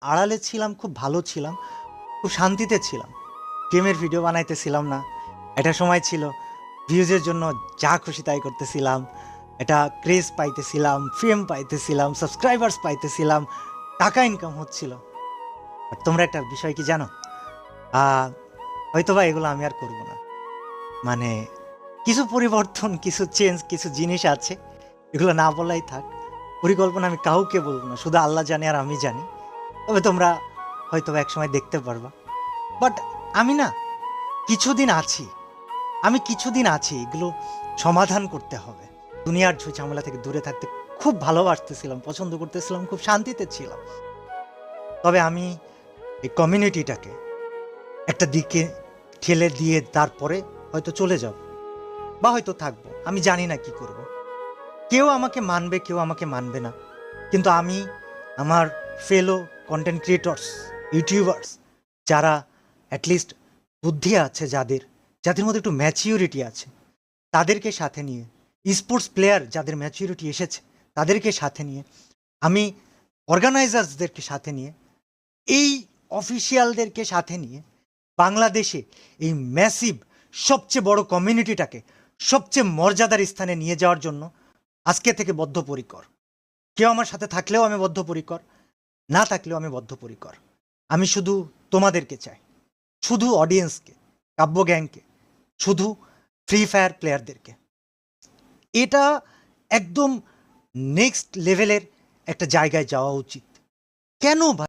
আড়ালে ছিলাম, খুব ভালো ছিলাম, খুব শান্তিতে ছিলাম। গেমের ভিডিও বানাইতেছিলাম না। একটা সময় ছিল ভিউজের জন্য যা খুশি তাই করতেছিলাম। একটা ক্রেজ পাইতেছিলাম, ফেম পাইতেছিলাম, সাবস্ক্রাইবার্স পাইতেছিলাম, টাকা ইনকাম হচ্ছিল। আর তোমরা একটা বিষয় কি জানো? হয়তোবা এগুলো আমি আর করব না। মানে কিছু পরিবর্তন, কিছু চেঞ্জ, কিছু জিনিস আছে, এগুলো না বলাই থাক। পরিকল্পনা আমি কাউকে বলবো না, শুধু আল্লাহ জানে আর আমি জানি। তবে তোমরা হয়তোবা একসময় দেখতে পারবা। বাট আমি না কিছুদিন আছি, আমি কিছুদিন আছি, এগুলো সমাধান করতে হবে। দুনিয়ার ঝামেলা থেকে দূরে থাকতে খুব ভালোবাসতেছিলাম, পছন্দ করতেছিলাম, খুব শান্তিতে ছিলাম। তবে আমি এই কমিউনিটিটাকে একটা দিকে ঠেলে দিয়ে তারপরে হয়তো চলে যাব, বা হয়তো থাকবো, আমি জানি না কি করব। কেউ আমাকে মানবে, কেউ আমাকে মানবে না, কিন্তু আমি আমার ফেলো কন্টেন্ট ক্রিয়েটর্স, ইউটিউবার্স, যারা অ্যাটলিস্ট বুদ্ধি আছে, যাদের যাদের মধ্যে একটু ম্যাচিউরিটি আছে, তাদেরকে সাথে নিয়ে, স্পোর্টস প্লেয়ার যাদের ম্যাচিউরিটি এসেছে তাদেরকে সাথে নিয়ে, আমি অর্গানাইজার্সদেরকে সাথে নিয়ে, এই অফিসিয়ালদেরকে সাথে নিয়ে বাংলাদেশে এই ম্যাসিভ সবচেয়ে বড় কমিউনিটিটাকে সবচেয়ে মর্যাদার স্থানে নিয়ে যাওয়ার জন্য আজকে থেকে বদ্ধপরিকর। কেউ আমার সাথে থাকলেও আমি বদ্ধপরিকর, না থাকলেও আমি বদ্ধপরিকর। আমি শুধু তোমাদেরকে চাই, শুধু অডিয়েন্সকে, কাব্য গ্যাংকে, শুধু ফ্রি ফায়ার প্লেয়ারদেরকে। এটা একদম নেক্সট লেভেলের একটা জায়গায় যাওয়া উচিত। কেন ভাই?